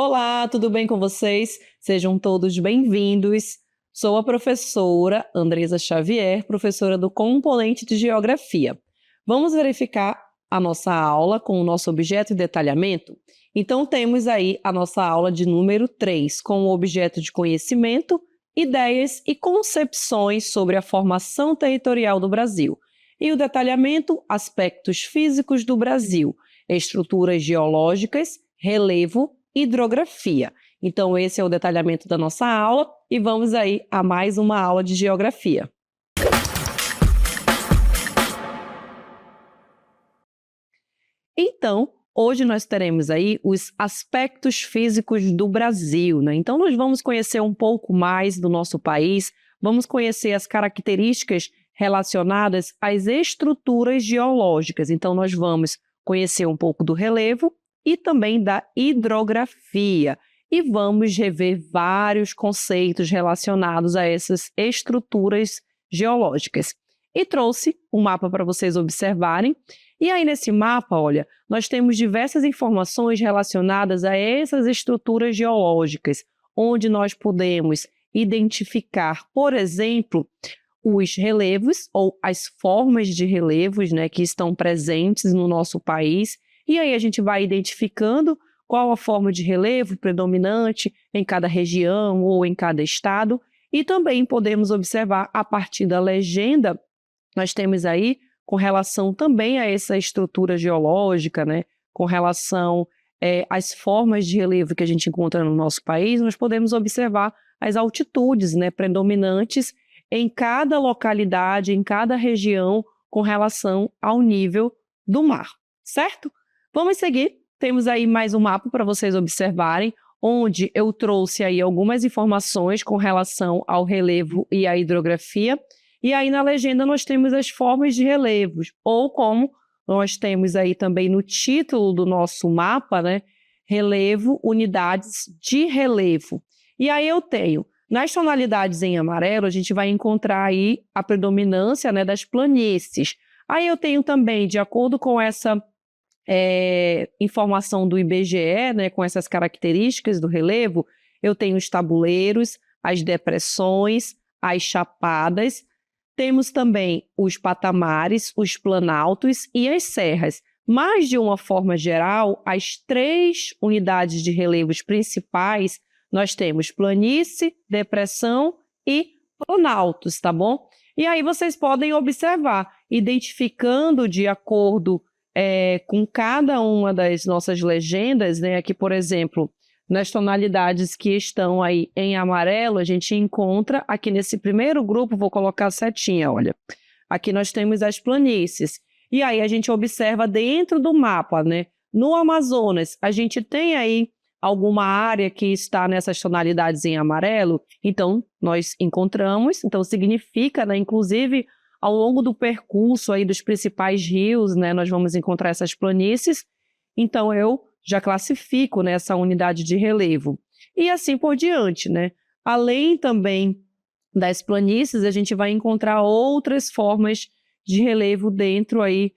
Olá, tudo bem com vocês? Sejam todos bem-vindos. Sou a professora Andresa Xavier, professora do componente de Geografia. Vamos verificar a nossa aula com o nosso objeto de detalhamento? Então, temos aí a nossa aula de número 3, com o objeto de conhecimento, ideias e concepções sobre a formação territorial do Brasil. E o detalhamento, aspectos físicos do Brasil, estruturas geológicas, relevo, hidrografia. Então, esse é o detalhamento da nossa aula e vamos aí a mais uma aula de geografia. Então, hoje nós teremos aí os aspectos físicos do Brasil, né? Então, nós vamos conhecer um pouco mais do nosso país, vamos conhecer as características relacionadas às estruturas geológicas. Então, nós vamos conhecer um pouco do relevo e também da hidrografia. E vamos rever vários conceitos relacionados a essas estruturas geológicas. E trouxe um mapa para vocês observarem. E aí, nesse mapa, olha, nós temos diversas informações relacionadas a essas estruturas geológicas, onde nós podemos identificar, por exemplo, os relevos ou as formas de relevos, né, que estão presentes no nosso país. E aí a gente vai identificando qual a forma de relevo predominante em cada região ou em cada estado. E também podemos observar a partir da legenda, nós temos aí com relação também a essa estrutura geológica, né, com relação às formas de relevo que a gente encontra no nosso país, nós podemos observar as altitudes, né, predominantes em cada localidade, em cada região, com relação ao nível do mar, certo? Vamos seguir, temos aí mais um mapa para vocês observarem, onde eu trouxe aí algumas informações com relação ao relevo e à hidrografia. E aí na legenda nós temos as formas de relevos, ou como nós temos aí também no título do nosso mapa, né? Relevo, unidades de relevo. E aí eu tenho, nas tonalidades em amarelo, a gente vai encontrar aí a predominância, né, das planícies. Aí eu tenho também, de acordo com essa informação do IBGE, né, com essas características do relevo, eu tenho os tabuleiros, as depressões, as chapadas, temos também os patamares, os planaltos e as serras. Mas, de uma forma geral, as 3 unidades de relevos principais, nós temos planície, depressão e planaltos, tá bom? E aí vocês podem observar, identificando de acordo com cada uma das nossas legendas, né? Aqui, por exemplo, nas tonalidades que estão aí em amarelo, a gente encontra aqui nesse primeiro grupo, vou colocar a setinha, olha. Aqui nós temos as planícies. E aí a gente observa dentro do mapa, né? No Amazonas, a gente tem aí alguma área que está nessas tonalidades em amarelo, então nós encontramos, então significa, né, inclusive, ao longo do percurso aí dos principais rios, né, nós vamos encontrar essas planícies, então eu já classifico, né, essa unidade de relevo. E assim por diante, né? Além também das planícies, a gente vai encontrar outras formas de relevo dentro aí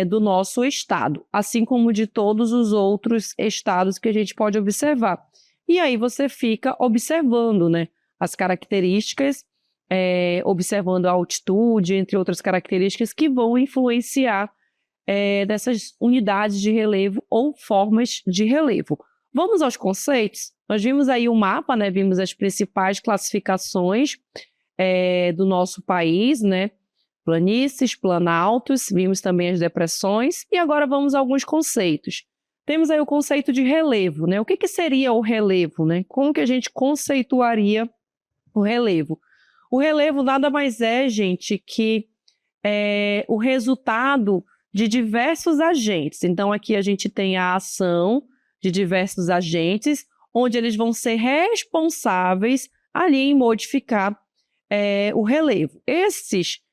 do nosso estado, assim como de todos os outros estados que a gente pode observar. E aí você fica observando, né, as características, observando a altitude, entre outras características que vão influenciar dessas unidades de relevo ou formas de relevo. Vamos aos conceitos? Nós vimos aí o mapa, né, vimos as principais classificações do nosso país, né, planícies, planaltos, vimos também as depressões e agora vamos a alguns conceitos. Temos aí o conceito de relevo, né? O que seria o relevo, né? Como que a gente conceituaria o relevo? O relevo nada mais é, gente, que o resultado de diversos agentes. Então, aqui a gente tem a ação de diversos agentes, onde eles vão ser responsáveis ali em modificar o relevo. Esses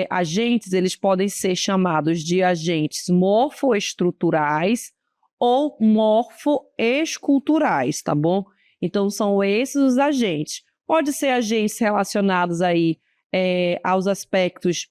agentes, eles podem ser chamados de agentes morfoestruturais ou morfoesculturais, tá bom? Então, são esses os agentes. Pode ser agentes relacionados aí aos aspectos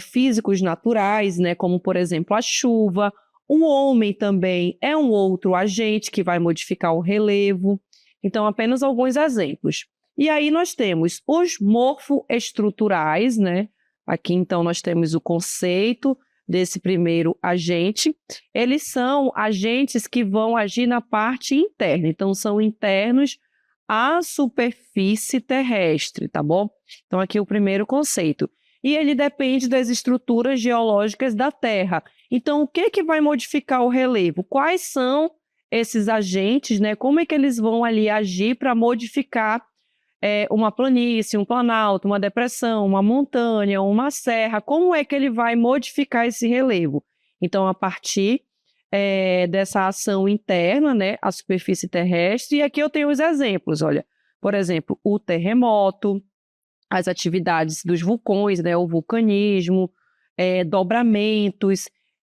físicos naturais, né, como, por exemplo, a chuva, O homem também é um outro agente que vai modificar o relevo. Então, apenas alguns exemplos. E aí nós temos os morfoestruturais, né? Aqui, então, nós temos o conceito desse primeiro agente. Eles são agentes que vão agir na parte interna. Então, são internos à superfície terrestre, tá bom? Então, aqui o primeiro conceito. E ele depende das estruturas geológicas da Terra. Então, o que que vai modificar o relevo? Quais são esses agentes, né? Como é que eles vão ali agir para modificar uma planície, um planalto, uma depressão, uma montanha, uma serra? Como é que ele vai modificar esse relevo? Então, a partir dessa ação interna, né, a superfície terrestre, e aqui eu tenho os exemplos, olha, por exemplo, o terremoto, as atividades dos vulcões, né, o vulcanismo, dobramentos,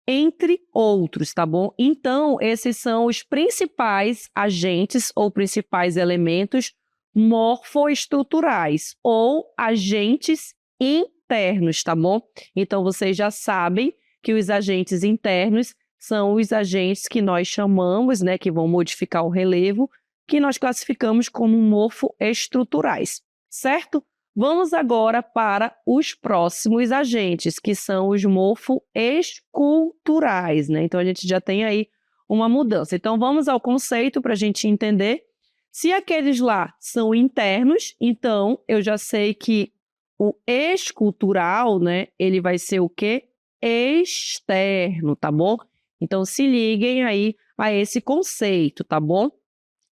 entre outros, tá bom? Então, esses são os principais agentes ou principais elementos morfoestruturais ou agentes internos, tá bom? Então, vocês já sabem que os agentes internos são os agentes que nós chamamos, né, que vão modificar o relevo, que nós classificamos como morfoestruturais, certo? Vamos agora para os próximos agentes, que são os morfoesculturais, né? Então, a gente já tem aí uma mudança. Então, vamos ao conceito para a gente entender. Se aqueles lá são internos, então, eu já sei que o escultural, né, ele vai ser o quê? Externo, tá bom? Então, se liguem aí a esse conceito, tá bom?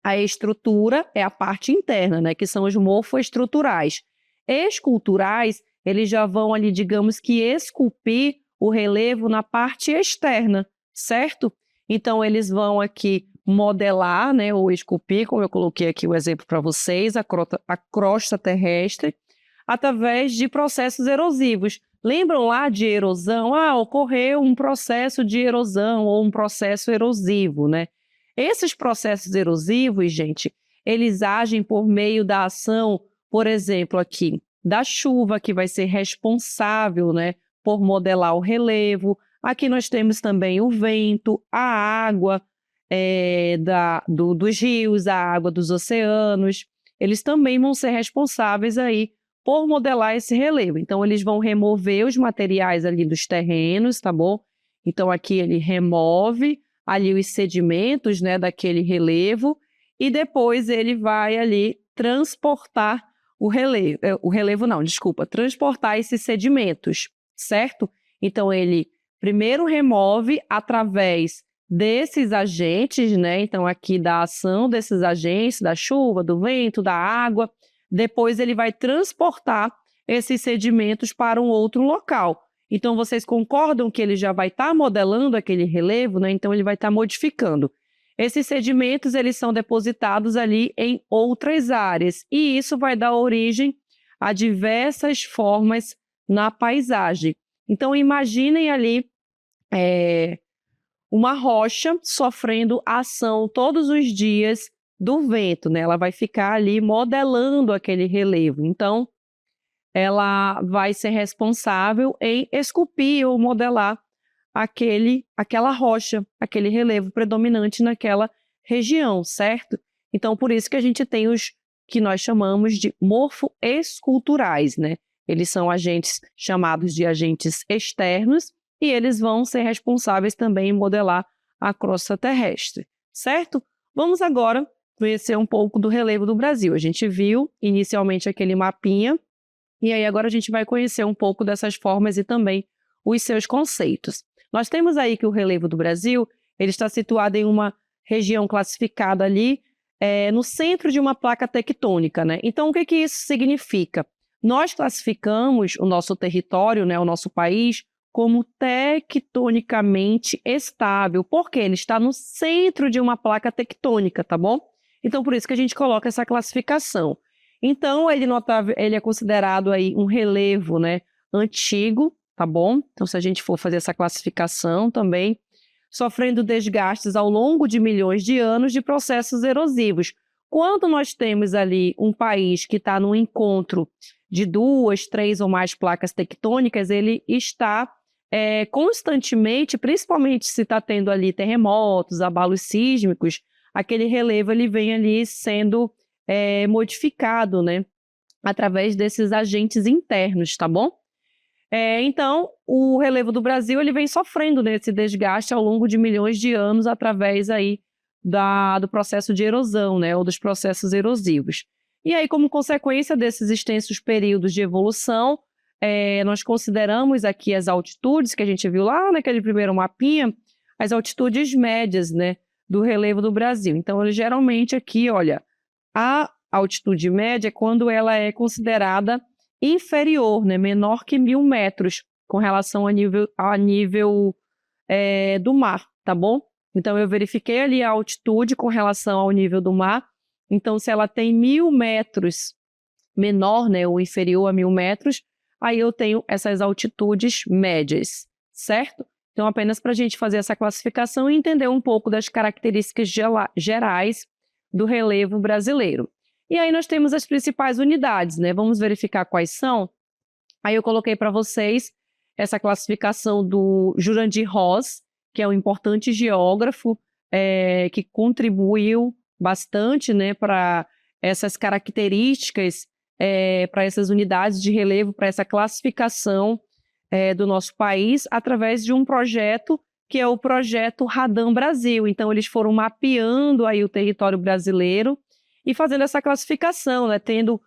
A estrutura é a parte interna, né, que são os morfoestruturais. Esculturais, eles já vão ali, digamos que esculpir o relevo na parte externa, certo? Então, eles vão aqui modelar, né, ou esculpir, como eu coloquei aqui o exemplo para vocês, a crosta terrestre, através de processos erosivos. Lembram lá de erosão? Ocorreu um processo de erosão ou um processo erosivo, né? Esses processos erosivos, gente, eles agem por meio da ação, por exemplo, aqui, da chuva, que vai ser responsável, né, por modelar o relevo. Aqui nós temos também o vento, a água dos rios, a água dos oceanos. Eles também vão ser responsáveis aí por modelar esse relevo. Então, eles vão remover os materiais ali dos terrenos, tá bom? Então, aqui ele remove ali os sedimentos, né, daquele relevo, e depois ele vai ali transportar transportar esses sedimentos, certo? Então, ele primeiro remove através desses agentes, né? Então, aqui da ação desses agentes, da chuva, do vento, da água, depois ele vai transportar esses sedimentos para um outro local. Então, vocês concordam que ele já vai estar modelando aquele relevo, né? Então, ele vai estar modificando. Esses sedimentos, eles são depositados ali em outras áreas, e isso vai dar origem a diversas formas na paisagem. Então, imaginem ali uma rocha sofrendo ação todos os dias do vento, né? Ela vai ficar ali modelando aquele relevo. Então, ela vai ser responsável em esculpir ou modelar aquela rocha, aquele relevo predominante naquela região, certo? Então, por isso que a gente tem os que nós chamamos de morfoesculturais, né? Eles são agentes chamados de agentes externos e eles vão ser responsáveis também em modelar a crosta terrestre, certo? Vamos agora conhecer um pouco do relevo do Brasil. A gente viu inicialmente aquele mapinha, e aí agora a gente vai conhecer um pouco dessas formas e também os seus conceitos. Nós temos aí que o relevo do Brasil, ele está situado em uma região classificada ali no centro de uma placa tectônica, né? Então, o que que isso significa? Nós classificamos o nosso território, né, o nosso país, como tectonicamente estável, porque ele está no centro de uma placa tectônica, tá bom? Então, por isso que a gente coloca essa classificação. Então, ele é considerado aí um relevo, né, antigo, tá bom? Então, se a gente for fazer essa classificação também, sofrendo desgastes ao longo de milhões de anos de processos erosivos. Quando nós temos ali um país que está no encontro de 2, 3 ou mais placas tectônicas, ele está constantemente, principalmente se está tendo ali terremotos, abalos sísmicos, aquele relevo ele vem ali sendo modificado, né, através desses agentes internos, tá bom? Então, o relevo do Brasil ele vem sofrendo nesse desgaste ao longo de milhões de anos através aí do processo de erosão, né, ou dos processos erosivos. E aí, como consequência desses extensos períodos de evolução, nós consideramos aqui as altitudes, que a gente viu lá naquele primeiro mapinha, as altitudes médias, né, do relevo do Brasil. Então, geralmente aqui, olha, a altitude média é quando ela é considerada inferior, né, menor que 1.000 metros, com relação a nível do mar, tá bom? Então, eu verifiquei ali a altitude com relação ao nível do mar. Então, se ela tem 1.000 metros menor, né, ou inferior a 1.000 metros, aí eu tenho essas altitudes médias, certo? Então, apenas para a gente fazer essa classificação e entender um pouco das características gerais do relevo brasileiro. E aí nós temos as principais unidades, né? Vamos verificar quais são? Aí eu coloquei para vocês essa classificação do Jurandir Ross, que é um importante geógrafo que contribuiu bastante, né, para essas características, para essas unidades de relevo, para essa classificação do nosso país, através de um projeto que é o projeto Radam Brasil. Então, eles foram mapeando aí o território brasileiro e fazendo essa classificação, né, tendo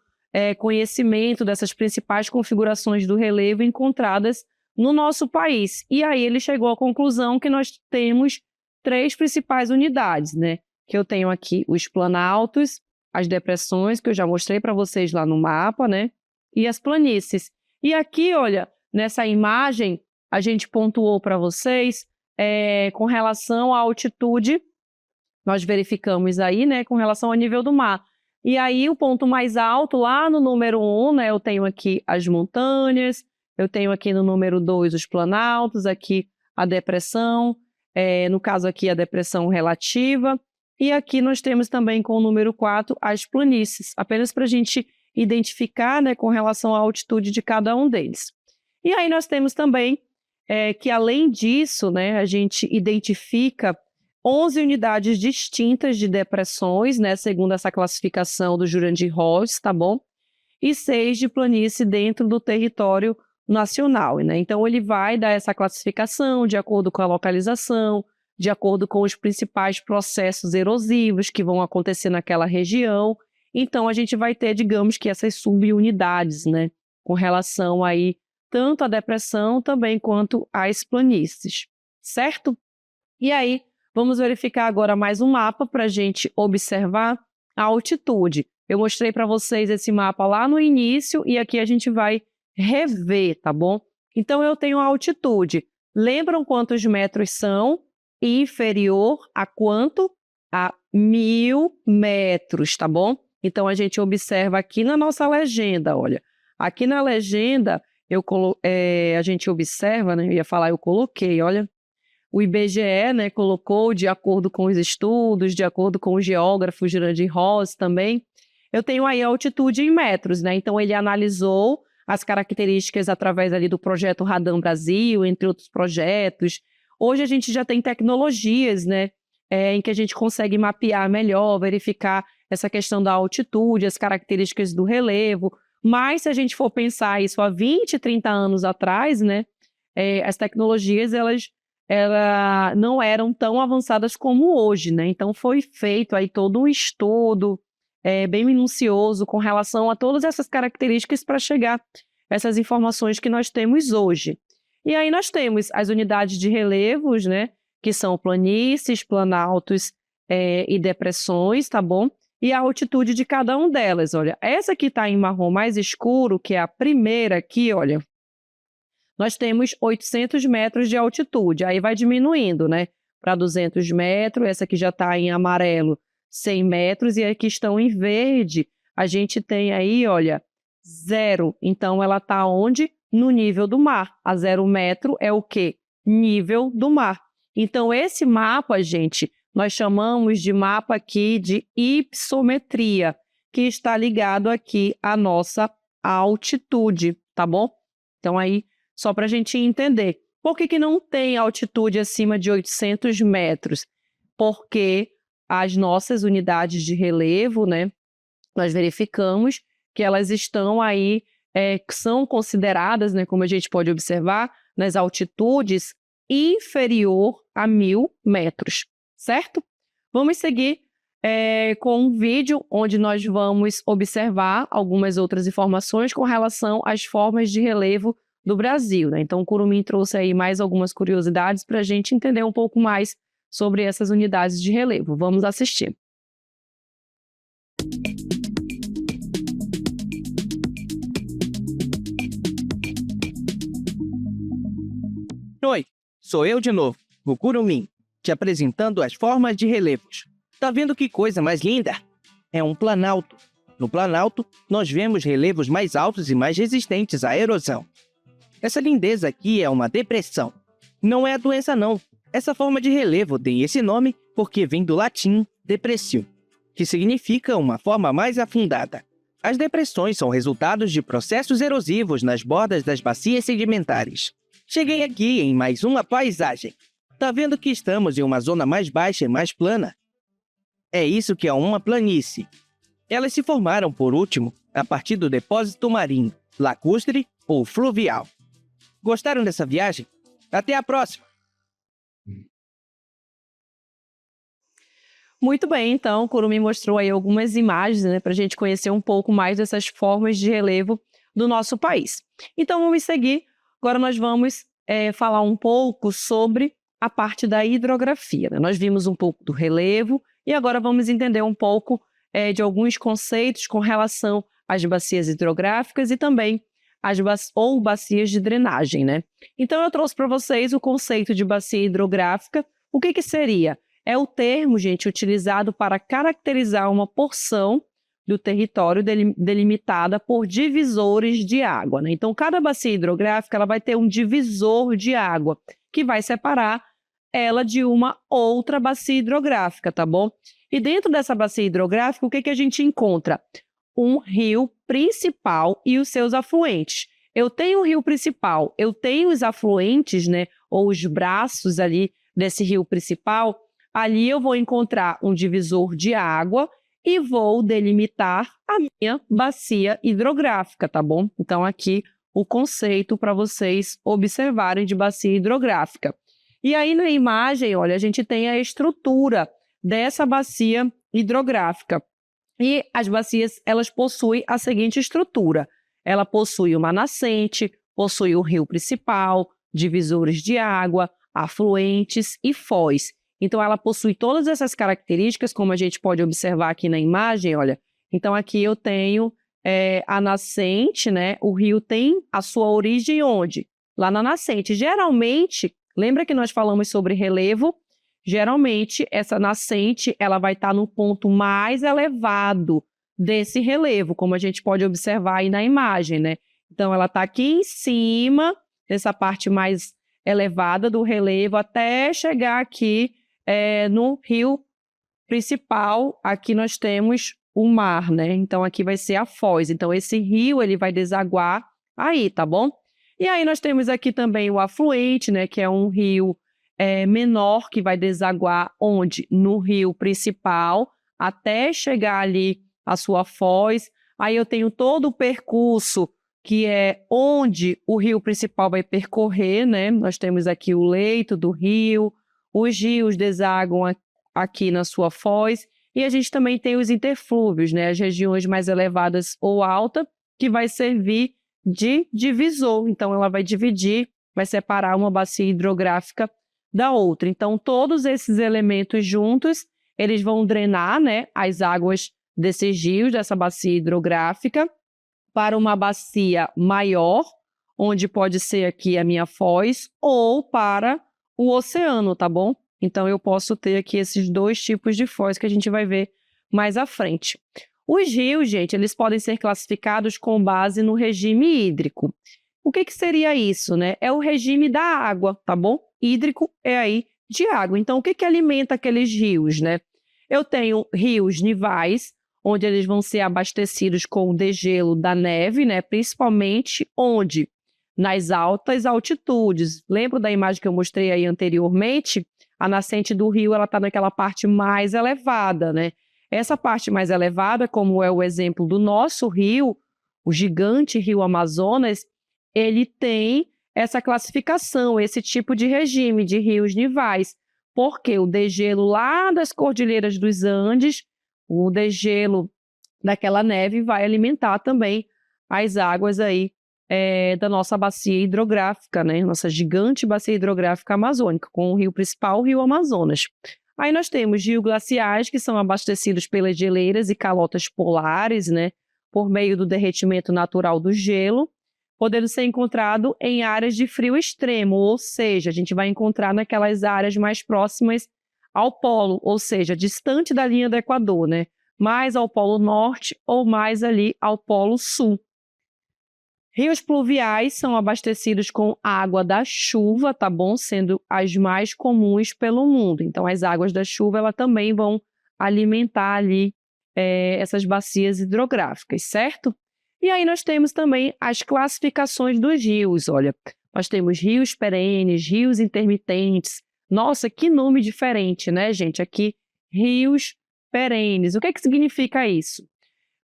conhecimento dessas principais configurações do relevo encontradas no nosso país. E aí ele chegou à conclusão que nós temos 3 principais unidades, né? Que eu tenho aqui os planaltos, as depressões, que eu já mostrei para vocês lá no mapa, né? E as planícies. E aqui, olha, nessa imagem, a gente pontuou para vocês com relação à altitude, nós verificamos aí, né, com relação ao nível do mar. E aí o ponto mais alto, lá no número 1, né, eu tenho aqui as montanhas, eu tenho aqui no número 2 os planaltos, aqui a depressão, no caso aqui a depressão relativa, e aqui nós temos também com o número 4 as planícies, apenas para a gente identificar, né, com relação à altitude de cada um deles. E aí nós temos também que além disso, né, a gente identifica 11 unidades distintas de depressões, né, segundo essa classificação do Jurandir Ross, tá bom? E 6 de planície dentro do território nacional, né? Então, ele vai dar essa classificação de acordo com a localização, de acordo com os principais processos erosivos que vão acontecer naquela região. Então, a gente vai ter, digamos que essas subunidades, né, com relação aí tanto à depressão também quanto às planícies, certo? E aí, vamos verificar agora mais um mapa para a gente observar a altitude. Eu mostrei para vocês esse mapa lá no início e aqui a gente vai rever, tá bom? Então, eu tenho a altitude. Lembram quantos metros são? Inferior a quanto? A 1.000 metros, tá bom? Então, a gente observa aqui na nossa legenda, olha. Aqui na legenda, a gente observa, né? Eu ia falar, eu coloquei, olha. O IBGE, né, colocou, de acordo com os estudos, de acordo com o geógrafo Jurandir Ross também, eu tenho aí a altitude em metros, né? Então, ele analisou as características através ali do projeto Radam Brasil, entre outros projetos. Hoje a gente já tem tecnologias, né, em que a gente consegue mapear melhor, verificar essa questão da altitude, as características do relevo. Mas se a gente for pensar isso há 20, 30 anos atrás, né, as tecnologias, elas não eram tão avançadas como hoje, né? Então, foi feito aí todo um estudo bem minucioso com relação a todas essas características para chegar a essas informações que nós temos hoje. E aí nós temos as unidades de relevos, né? Que são planícies, planaltos e depressões, tá bom? E a altitude de cada um delas, olha. Essa que está em marrom mais escuro, que é a primeira aqui, olha. Nós temos 800 metros de altitude, aí vai diminuindo, né? Para 200 metros, essa aqui já está em amarelo, 100 metros, e aqui estão em verde, a gente tem aí, olha, 0. Então, ela está onde? No nível do mar. A 0 metro é o quê? Nível do mar. Então, esse mapa, gente, nós chamamos de mapa aqui de hipossometria, que está ligado aqui à nossa altitude, tá bom? Então, aí, só para a gente entender. Por que que não tem altitude acima de 800 metros? Porque as nossas unidades de relevo, né, nós verificamos que elas estão aí, que são consideradas, né, como a gente pode observar, nas altitudes inferior a 1.000 metros, certo? Vamos seguir com um vídeo onde nós vamos observar algumas outras informações com relação às formas de relevo do Brasil, né? Então, o Curumim trouxe aí mais algumas curiosidades para a gente entender um pouco mais sobre essas unidades de relevo. Vamos assistir. Oi, sou eu de novo, o Curumim, te apresentando as formas de relevos. Tá vendo que coisa mais linda? É um planalto. No planalto, nós vemos relevos mais altos e mais resistentes à erosão. Essa lindeza aqui é uma depressão. Não é a doença não. Essa forma de relevo tem esse nome porque vem do latim depressio, que significa uma forma mais afundada. As depressões são resultados de processos erosivos nas bordas das bacias sedimentares. Cheguei aqui em mais uma paisagem. Tá vendo que estamos em uma zona mais baixa e mais plana? É isso que é uma planície. Elas se formaram, por último, a partir do depósito marinho, lacustre ou fluvial. Gostaram dessa viagem? Até a próxima! Muito bem, então, o Curumim mostrou aí algumas imagens, né, para a gente conhecer um pouco mais dessas formas de relevo do nosso país. Então, vamos seguir. Agora nós vamos falar um pouco sobre a parte da hidrografia, né? Nós vimos um pouco do relevo e agora vamos entender um pouco de alguns conceitos com relação às bacias hidrográficas e também ou bacias de drenagem, né? Então, eu trouxe para vocês o conceito de bacia hidrográfica. O que que seria? É o termo, gente, utilizado para caracterizar uma porção do território delimitada por divisores de água, né? Então, cada bacia hidrográfica ela vai ter um divisor de água que vai separar ela de uma outra bacia hidrográfica, tá bom? E dentro dessa bacia hidrográfica, o que que a gente encontra? Um rio principal e os seus afluentes. Eu tenho o rio principal, eu tenho os afluentes, né, ou os braços ali desse rio principal. Ali eu vou encontrar um divisor de água e vou delimitar a minha bacia hidrográfica, tá bom? Então, aqui o conceito para vocês observarem de bacia hidrográfica. E aí, na imagem, olha, a gente tem a estrutura dessa bacia hidrográfica. E as bacias, elas possuem a seguinte estrutura. Ela possui uma nascente, possui o rio principal, divisores de água, afluentes e foz. Então, ela possui todas essas características, como a gente pode observar aqui na imagem, olha. Então, aqui eu tenho a nascente, né? O rio tem a sua origem onde? Lá na nascente. Geralmente, lembra que nós falamos sobre relevo? Geralmente, essa nascente, ela vai estar no ponto mais elevado desse relevo, como a gente pode observar aí na imagem, né? Então, ela está aqui em cima, dessa parte mais elevada do relevo, até chegar aqui no rio principal. Aqui nós temos o mar, né? Então, aqui vai ser a foz. Então, esse rio, ele vai desaguar aí, tá bom? E aí, nós temos aqui também o afluente, né? Que é um rio menor, que vai desaguar onde? No rio principal, até chegar ali a sua foz. Aí, eu tenho todo o percurso, que é onde o rio principal vai percorrer, né? Nós temos aqui o leito do rio, os rios desaguam aqui na sua foz, e a gente também tem os interflúvios, né? As regiões mais elevadas ou altas, que vai servir de divisor. Então, ela vai dividir, vai separar uma bacia hidrográfica da outra. Então, todos esses elementos juntos, eles vão drenar, né, as águas desses rios, dessa bacia hidrográfica, para uma bacia maior, onde pode ser aqui a minha foz, ou para o oceano, tá bom? Então, eu posso ter aqui esses dois tipos de foz que a gente vai ver mais à frente. Os rios, gente, eles podem ser classificados com base no regime hídrico. O que que seria isso, né? É o regime da água, tá bom? Hídrico é aí de água. Então, o que que alimenta aqueles rios, né? Eu tenho rios nivais, onde eles vão ser abastecidos com o degelo da neve, né? Principalmente onde? nas altas altitudes. Lembra da imagem que eu mostrei aí anteriormente? A nascente do rio, ela está naquela parte mais elevada, né? Essa parte mais elevada, como é o exemplo do nosso rio, o gigante rio Amazonas, ele tem essa classificação, esse tipo de regime de rios nivais, porque o degelo lá das cordilheiras dos Andes, o degelo daquela neve vai alimentar também as águas aí da nossa bacia hidrográfica, né? Nossa gigante bacia hidrográfica amazônica, com o rio principal, o rio Amazonas. Aí nós temos rios glaciais, que são abastecidos pelas geleiras e calotas polares, né? Por meio do derretimento natural do gelo, podendo ser encontrado em áreas de frio extremo, ou seja, a gente vai encontrar naquelas áreas mais próximas ao polo, ou seja, distante da linha do Equador, né? Mais ao polo norte ou mais ali ao polo sul. Rios pluviais são abastecidos com água da chuva, tá bom? Sendo as mais comuns pelo mundo. Então, as águas da chuva, elas também vão alimentar ali essas bacias hidrográficas, certo? E aí nós temos também as classificações dos rios, olha. Nós temos rios perenes, rios intermitentes. Nossa, que nome diferente, né, gente? Aqui, rios perenes. O que significa isso?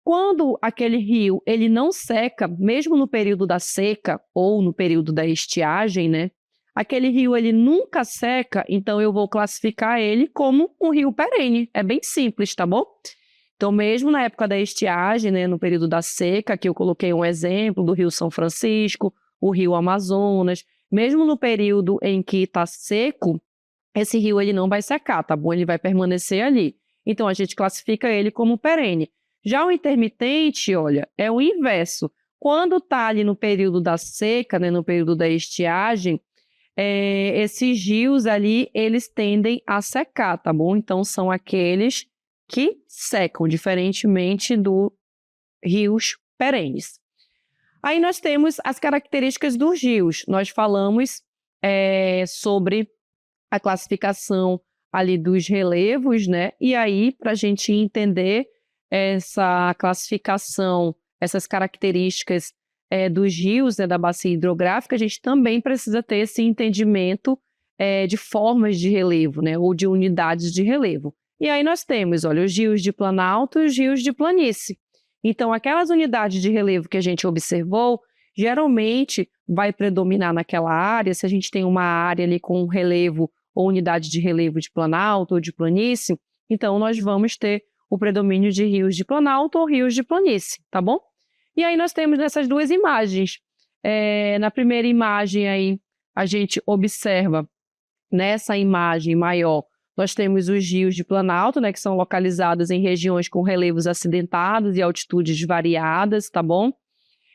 Quando aquele rio ele não seca, mesmo no período da seca ou no período da estiagem, né? Aquele rio ele nunca seca, então eu vou classificar ele como um rio perene. É bem simples, tá bom? Então, mesmo na época da estiagem, né, no período da seca, aqui eu coloquei um exemplo do Rio São Francisco, o Rio Amazonas, mesmo no período em que está seco, esse rio ele não vai secar, tá bom? Ele vai permanecer ali. Então, a gente classifica ele como perene. Já o intermitente, olha, é o inverso. Quando está ali no período da seca, né, no período da estiagem, esses rios ali, eles tendem a secar, tá bom? Então, são aqueles que secam, diferentemente dos rios perenes. Aí nós temos as características dos rios. Nós falamos sobre a classificação ali dos relevos, né? E aí, para a gente entender essa classificação, essas características dos rios, né, da bacia hidrográfica, a gente também precisa ter esse entendimento de formas de relevo, né, ou de unidades de relevo. E aí nós temos, olha, os rios de planalto e os rios de planície. Então, aquelas unidades de relevo que a gente observou, geralmente vai predominar naquela área, se a gente tem uma área ali com relevo ou unidade de relevo de planalto ou de planície, então nós vamos ter o predomínio de rios de planalto ou rios de planície, tá bom? E aí nós temos nessas duas imagens. Na primeira imagem aí, a gente observa, nessa imagem maior, nós temos os rios de planalto, né, que são localizados em regiões com relevos acidentados e altitudes variadas, tá bom?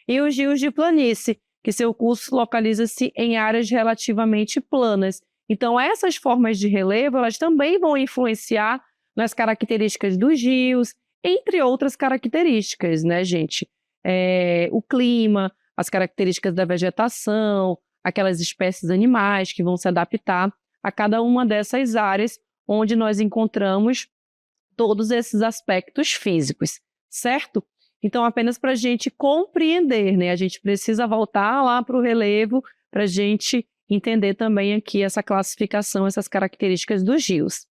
E os rios de planície, que seu curso localiza-se em áreas relativamente planas. Então, essas formas de relevo, elas também vão influenciar nas características dos rios, entre outras características, né, gente? O clima, as características da vegetação, aquelas espécies animais que vão se adaptar a cada uma dessas áreas onde nós encontramos todos esses aspectos físicos, certo? Então, apenas para a gente compreender, né? A gente precisa voltar lá para o relevo para a gente entender também aqui essa classificação, essas características dos rios.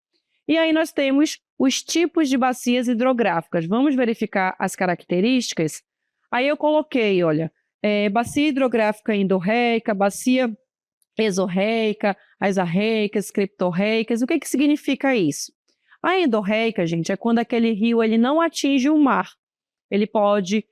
E aí nós temos os tipos de bacias hidrográficas. Vamos verificar as características? Aí eu coloquei, olha, bacia hidrográfica endorreica, bacia exorreica, as arreicas, criptorreicas. O que significa isso? A endorreica, gente, é quando aquele rio ele não atinge o mar. Ele pode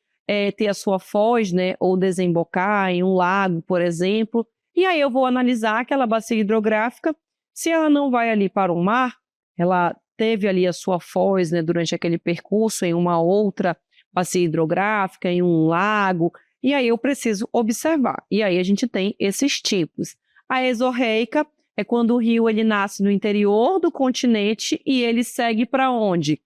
ter a sua foz, né, ou desembocar em um lago, por exemplo. E aí eu vou analisar aquela bacia hidrográfica. Se ela não vai ali para o mar, ela teve ali a sua foz, né, durante aquele percurso em uma outra bacia hidrográfica, em um lago, e aí eu preciso observar. E aí a gente tem esses tipos. A exorreica é quando o rio ele nasce no interior do continente e ele segue para onde?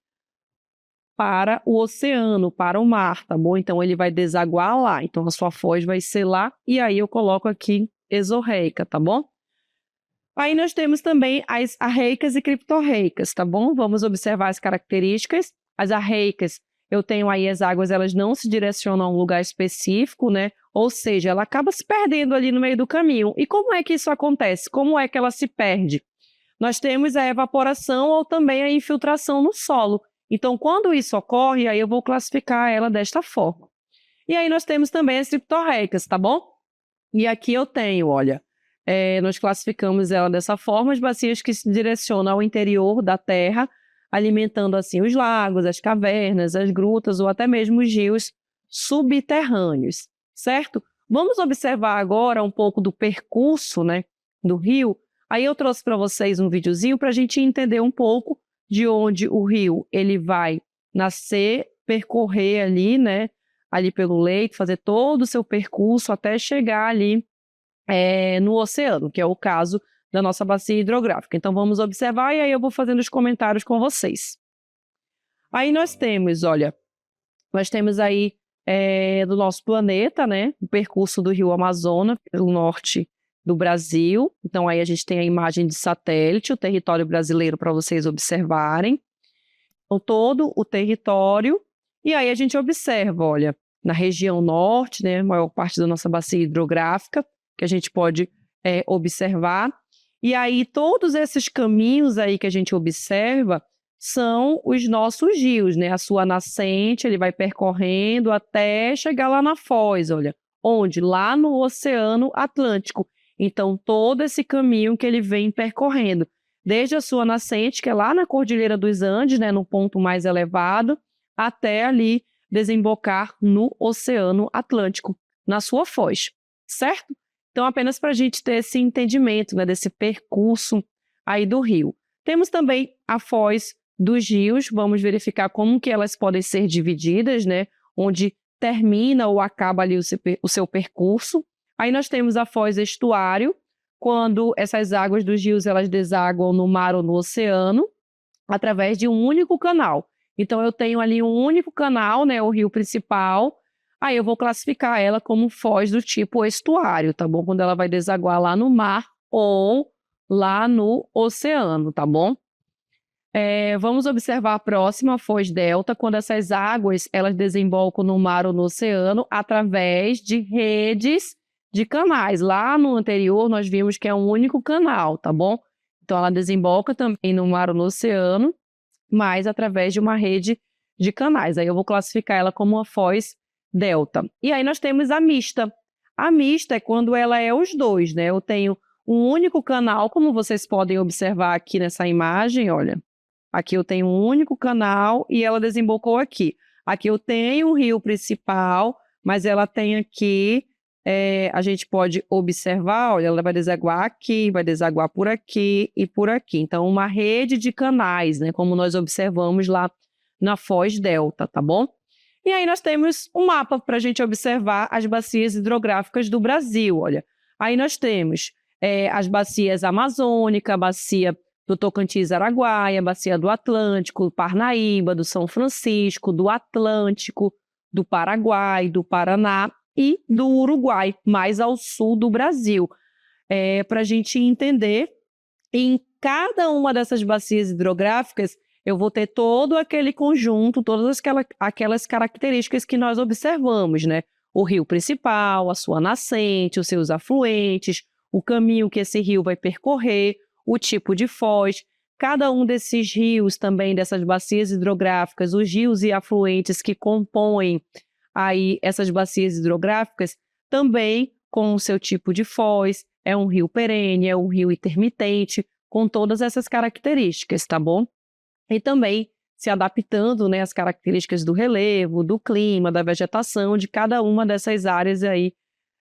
Para o oceano, para o mar, tá bom? Então ele vai desaguar lá, então a sua foz vai ser lá, e aí eu coloco aqui exorreica, tá bom? Aí nós temos também as arreicas e criptorreicas, tá bom? Vamos observar as características. As arreicas, eu tenho aí as águas, elas não se direcionam a um lugar específico, né? Ou seja, ela acaba se perdendo ali no meio do caminho. E como é que isso acontece? Como é que ela se perde? Nós temos a evaporação ou também a infiltração no solo. Então, quando isso ocorre, aí eu vou classificar ela desta forma. E aí nós temos também as criptorreicas, tá bom? E aqui eu tenho, olha, nós classificamos ela dessa forma, as bacias que se direcionam ao interior da terra, alimentando assim os lagos, as cavernas, as grutas ou até mesmo os rios subterrâneos, certo? Vamos observar agora um pouco do percurso, né, do rio. Aí eu trouxe para vocês um videozinho para a gente entender um pouco de onde o rio ele vai nascer, percorrer ali, né, ali pelo leito, fazer todo o seu percurso até chegar ali no oceano, que é o caso da nossa bacia hidrográfica. Então vamos observar e aí eu vou fazendo os comentários com vocês. Aí nós temos, olha, nós temos aí do nosso planeta, né, o percurso do rio Amazonas pelo norte do Brasil. Então aí a gente tem a imagem de satélite, o território brasileiro para vocês observarem. Então todo o território. E aí a gente observa, olha, na região norte, né, a maior parte da nossa bacia hidrográfica, que a gente pode observar. E aí todos esses caminhos aí que a gente observa são os nossos rios, né? A sua nascente, ele vai percorrendo até chegar lá na foz, olha. Onde? Lá no Oceano Atlântico. Então, todo esse caminho que ele vem percorrendo, desde a sua nascente, que é lá na Cordilheira dos Andes, né, no ponto mais elevado, até ali desembocar no Oceano Atlântico, na sua foz, certo? Então, apenas para a gente ter esse entendimento, né, desse percurso aí do rio. Temos também a foz dos rios, vamos verificar como que elas podem ser divididas, né, onde termina ou acaba ali o seu percurso. Aí nós temos a foz estuário, quando essas águas dos rios elas desaguam no mar ou no oceano, através de um único canal. Então, eu tenho ali um único canal, né, o rio principal. Aí eu vou classificar ela como foz do tipo estuário, tá bom? Quando ela vai desaguar lá no mar ou lá no oceano, tá bom? Vamos observar a próxima, a foz delta, quando essas águas elas desembocam no mar ou no oceano através de redes de canais. Lá no anterior nós vimos que é um único canal, tá bom? Então ela desemboca também no mar ou no oceano, mas através de uma rede de canais. Aí eu vou classificar ela como uma foz delta. E aí nós temos a mista. A mista é quando ela é os dois, né? Eu tenho um único canal, como vocês podem observar aqui nessa imagem, olha. Aqui eu tenho um único canal e ela desembocou aqui. Aqui eu tenho um rio principal, mas ela tem aqui, a gente pode observar, olha, ela vai desaguar aqui, vai desaguar por aqui e por aqui. Então, uma rede de canais, né? Como nós observamos lá na foz delta, tá bom? E aí nós temos um mapa para a gente observar as bacias hidrográficas do Brasil, olha. Aí nós temos as bacias amazônica, a bacia do Tocantins-Araguaia, bacia do Atlântico, do Parnaíba, do São Francisco, do Atlântico, do Paraguai, do Paraná e do Uruguai, mais ao sul do Brasil. Para a gente entender, em cada uma dessas bacias hidrográficas, eu vou ter todo aquele conjunto, todas aquelas características que nós observamos, né? O rio principal, a sua nascente, os seus afluentes, o caminho que esse rio vai percorrer, o tipo de foz. Cada um desses rios também, dessas bacias hidrográficas, os rios e afluentes que compõem aí essas bacias hidrográficas, também com o seu tipo de foz, é um rio perene, é um rio intermitente, com todas essas características, tá bom? E também se adaptando, né, às características do relevo, do clima, da vegetação, de cada uma dessas áreas aí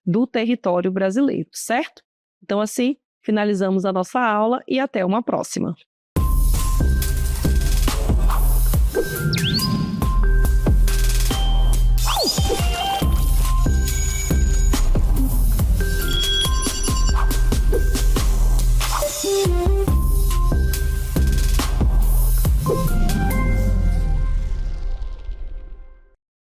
do território brasileiro, certo? Então, assim, finalizamos a nossa aula e até uma próxima.